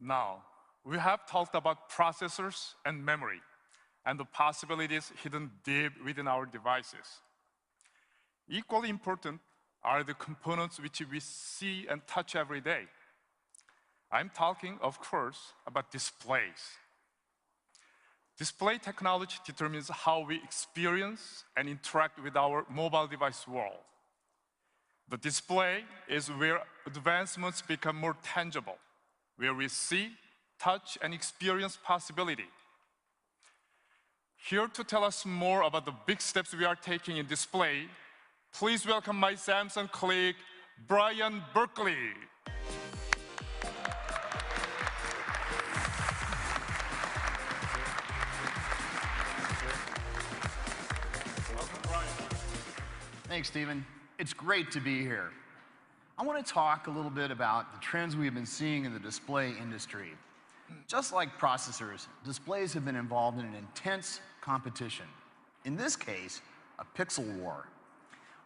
Now, we have talked about processors and memory and the possibilities hidden deep within our devices. Equally important are the components which we see and touch every day. I'm talking, of course, about displays. Display technology determines how we experience and interact with our mobile device world. The display is where advancements become more tangible, where we see, touch, and experience possibility. Here to tell us more about the big steps we are taking in display, please welcome my Samsung colleague, Brian Berkeley. Welcome, Brian. Thanks, Stephen. It's great to be here. I want to talk a little bit about the trends we've been seeing in the display industry. Just like processors, displays have been involved in an intense competition. In this case, a pixel war.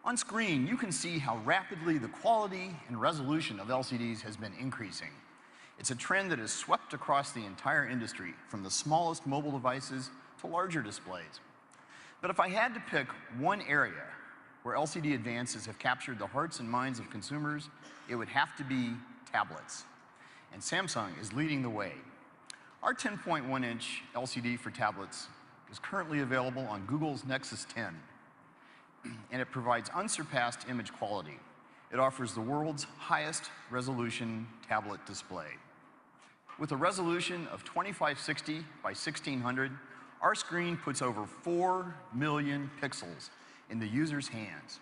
On screen, you can see how rapidly the quality and resolution of LCDs has been increasing. It's a trend that has swept across the entire industry, from the smallest mobile devices to larger displays. But if I had to pick one area where LCD advances have captured the hearts and minds of consumers, it would have to be tablets. And Samsung is leading the way. Our 10.1-inch LCD for tablets is currently available on Google's Nexus 10, and it provides unsurpassed image quality. It offers the world's highest resolution tablet display. With a resolution of 2560 by 1600, our screen puts over 4 million pixels in the user's hands.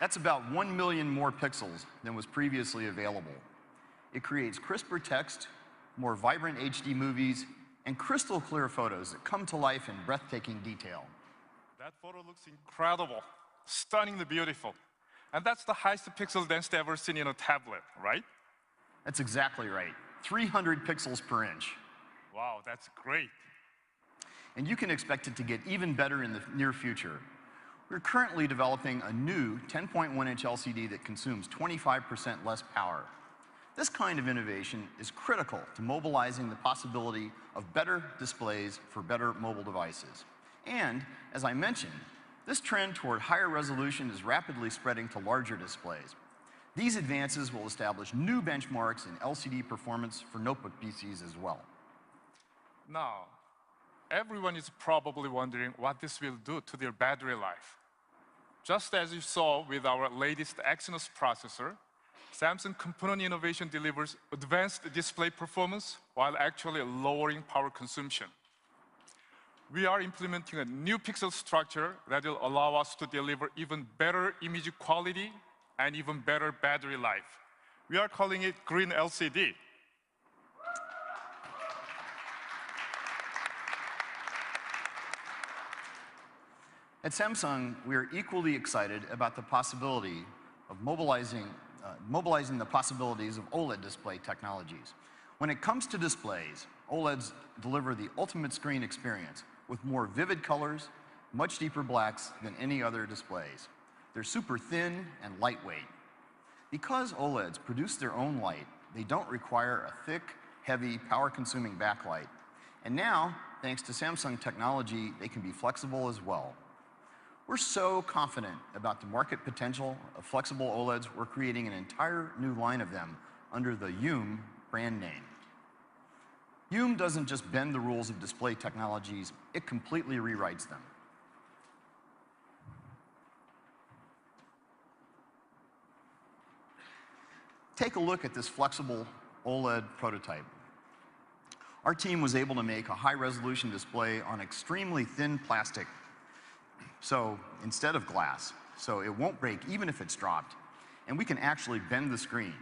That's about 1 million more pixels than was previously available. It creates crisper text, more vibrant HD movies, and crystal clear photos that come to life in breathtaking detail. That photo looks incredible, stunningly beautiful. And that's the highest pixel density ever seen in a tablet, right? That's exactly right. 300 pixels per inch. Wow, that's great. And you can expect it to get even better in the near future. We're currently developing a new 10.1-inch LCD that consumes 25% less power. This kind of innovation is critical to mobilizing the possibility of better displays for better mobile devices. And, as I mentioned, this trend toward higher resolution is rapidly spreading to larger displays. These advances will establish new benchmarks in LCD performance for notebook PCs as well. Now, everyone is probably wondering what this will do to their battery life. Just as you saw with our latest Exynos processor, Samsung component innovation delivers advanced display performance while actually lowering power consumption. We are implementing a new pixel structure that will allow us to deliver even better image quality and even better battery life. We are calling it Green LCD. At Samsung, we are equally excited about the possibility of mobilizing the possibilities of OLED display technologies. When it comes to displays, OLEDs deliver the ultimate screen experience with more vivid colors, much deeper blacks than any other displays. They're super thin and lightweight. Because OLEDs produce their own light, they don't require a thick, heavy, power-consuming backlight. And now, thanks to Samsung technology, they can be flexible as well. We're so confident about the market potential of flexible OLEDs, we're creating an entire new line of them under the Youm brand name. Youm doesn't just bend the rules of display technologies, it completely rewrites them. Take a look at this flexible OLED prototype. Our team was able to make a high-resolution display on extremely thin plastic, so instead of glass, so it won't break even if it's dropped, and we can actually bend the screen.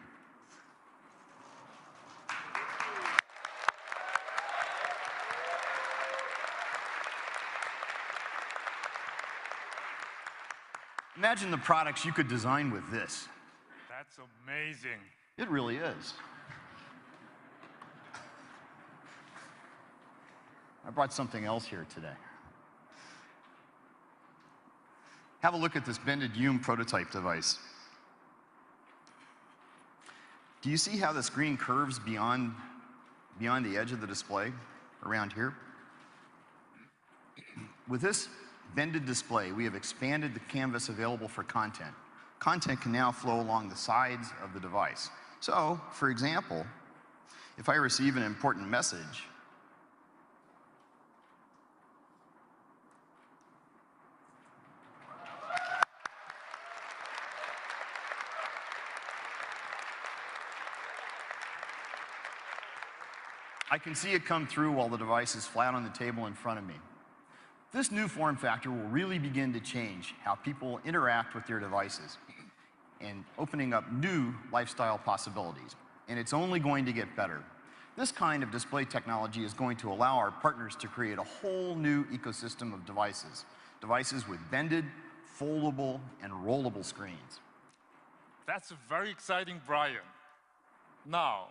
Imagine the products you could design with this. That's amazing. It really is. I brought something else here today. Have a look at this bended Hume prototype device. Do you see how the screen curves beyond the edge of the display around here? With this bended display, we have expanded the canvas available for content. Content can now flow along the sides of the device. So, for example, if I receive an important message, I can see it come through while the device is flat on the table in front of me. This new form factor will really begin to change how people interact with their devices and opening up new lifestyle possibilities. And it's only going to get better. This kind of display technology is going to allow our partners to create a whole new ecosystem of devices. Devices with bended, foldable, and rollable screens. That's very exciting, Brian. Now,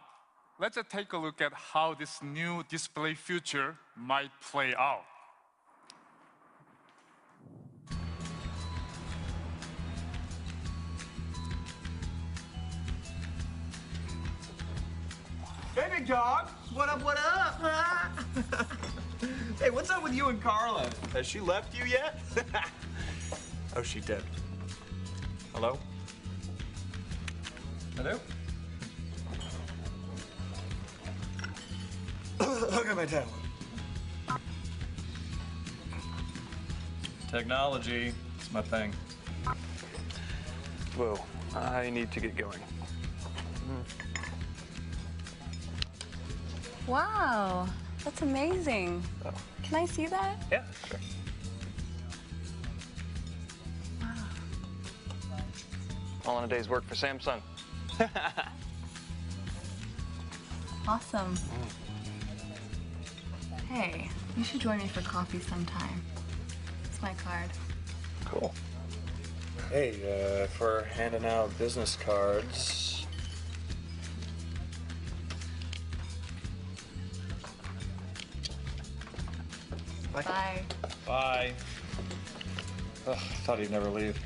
let's take a look at how this new display future might play out. Hey, big dog. What up, what up? Hey, what's up with you and Carla? Has she left you yet? Oh, she did. Hello? Hello? Look at my tablet. Technology, it's my thing. Whoa, I need to get going. Wow, that's amazing. Oh. Can I see that? Yeah, sure. All in a day's work for Samsung. Awesome. Hey, you should join me for coffee sometime. It's my card. Cool. Hey, for handing out business cards. Bye. Bye. Ugh, I thought he'd never leave.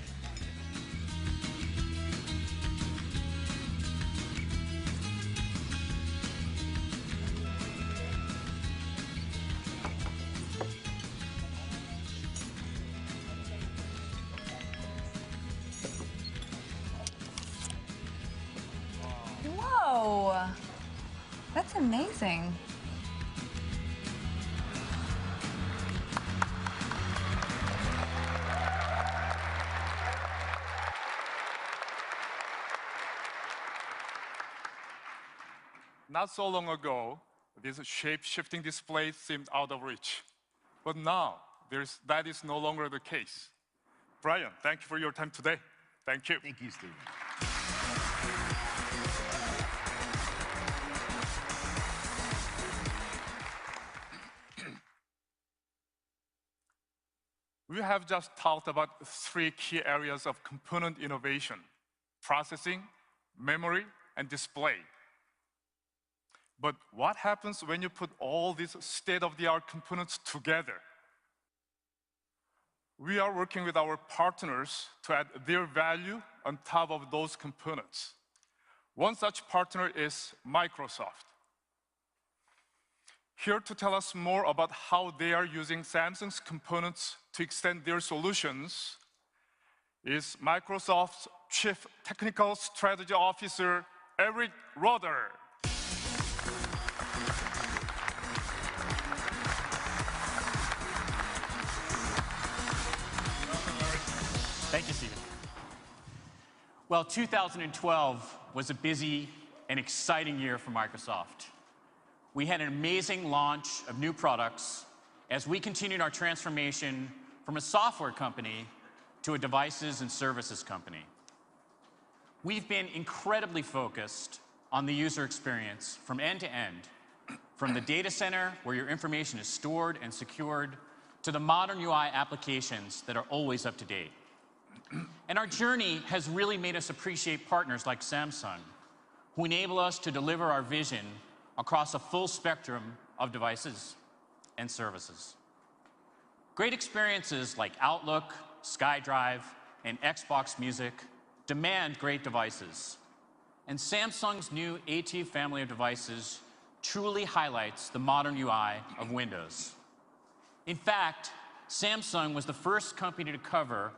Whoa, that's amazing. Not so long ago, this shape-shifting display seemed out of reach. But now, that is no longer the case. Brian, thank you for your time today. Thank you. Thank you, Stephen. We have just talked about 3 key areas of component innovation: processing, memory, and display. But what happens when you put all these state-of-the-art components together? We are working with our partners to add their value on top of those components. One such partner is Microsoft. Here to tell us more about how they are using Samsung's components to extend their solutions is Microsoft's Chief Technical Strategy Officer, Eric Roeder. Thank you, Stephen. Well, 2012 was a busy and exciting year for Microsoft. We had an amazing launch of new products as we continued our transformation from a software company to a devices and services company. We've been incredibly focused on the user experience from end to end, from the data center where your information is stored and secured, to the modern UI applications that are always up to date. And our journey has really made us appreciate partners like Samsung, who enable us to deliver our vision across a full spectrum of devices and services. Great experiences like Outlook, SkyDrive, and Xbox Music demand great devices. And Samsung's new AT family of devices truly highlights the modern UI of Windows. In fact, Samsung was the first company to cover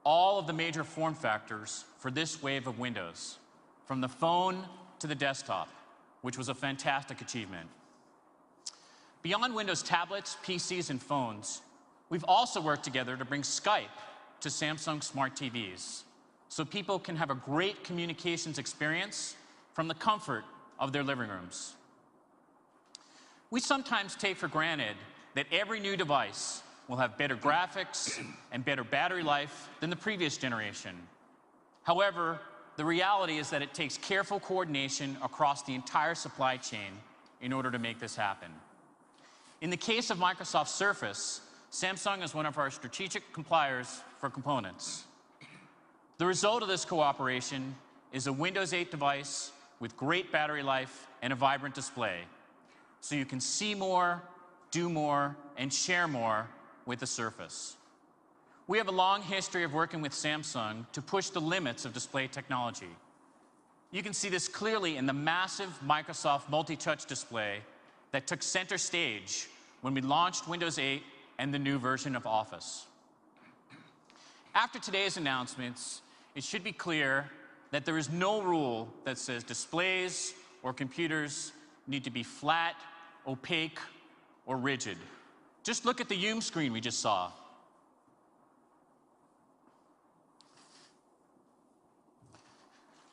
all of the major form factors for this wave of Windows, from the phone to the desktop, which was a fantastic achievement. Beyond Windows tablets, PCs, and phones, we've also worked together to bring Skype to Samsung Smart TVs, so people can have a great communications experience from the comfort of their living rooms. We sometimes take for granted that every new device will have better graphics and better battery life than the previous generation. However, the reality is that it takes careful coordination across the entire supply chain in order to make this happen. In the case of Microsoft Surface, Samsung is one of our strategic suppliers for components. The result of this cooperation is a Windows 8 device with great battery life and a vibrant display, so you can see more, do more, and share more with the Surface. We have a long history of working with Samsung to push the limits of display technology. You can see this clearly in the massive Microsoft multi-touch display that took center stage when we launched Windows 8 and the new version of Office. After today's announcements, it should be clear that there is no rule that says displays or computers need to be flat, opaque, or rigid. Just look at the Youm screen we just saw.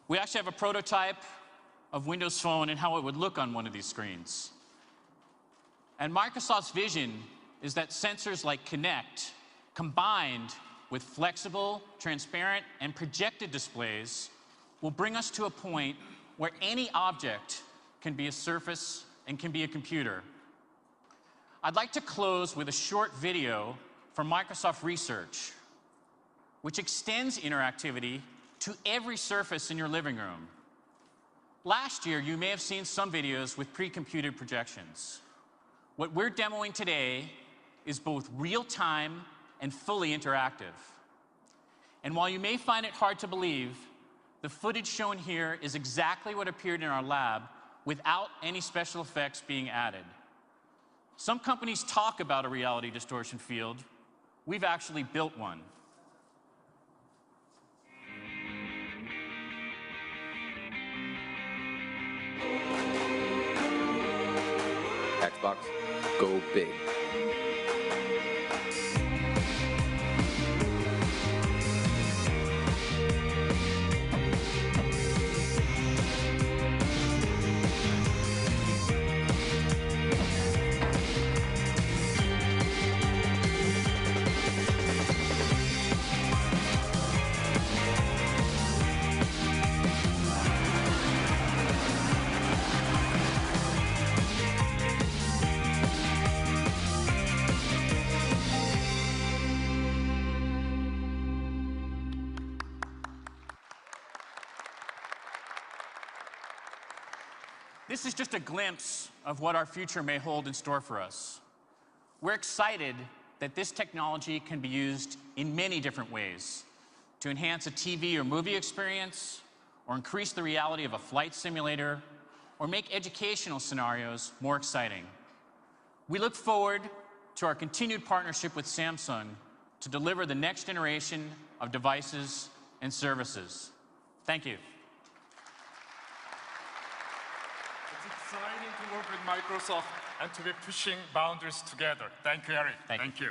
We actually have a prototype of Windows Phone and how it would look on one of these screens. And Microsoft's vision is that sensors like Kinect, combined with flexible, transparent, and projected displays, will bring us to a point where any object can be a surface and can be a computer. I'd like to close with a short video from Microsoft Research, which extends interactivity to every surface in your living room. Last year, you may have seen some videos with pre-computed projections. What we're demoing today is both real-time and fully interactive. And while you may find it hard to believe, the footage shown here is exactly what appeared in our lab without any special effects being added. Some companies talk about a reality distortion field. We've actually built one. Xbox, go big. This is just a glimpse of what our future may hold in store for us. We're excited that this technology can be used in many different ways to enhance a TV or movie experience, or increase the reality of a flight simulator, or make educational scenarios more exciting. We look forward to our continued partnership with Samsung to deliver the next generation of devices and services. Thank you. It's exciting to work with Microsoft and to be pushing boundaries together. Thank you, Eric. Thank you. Thank you.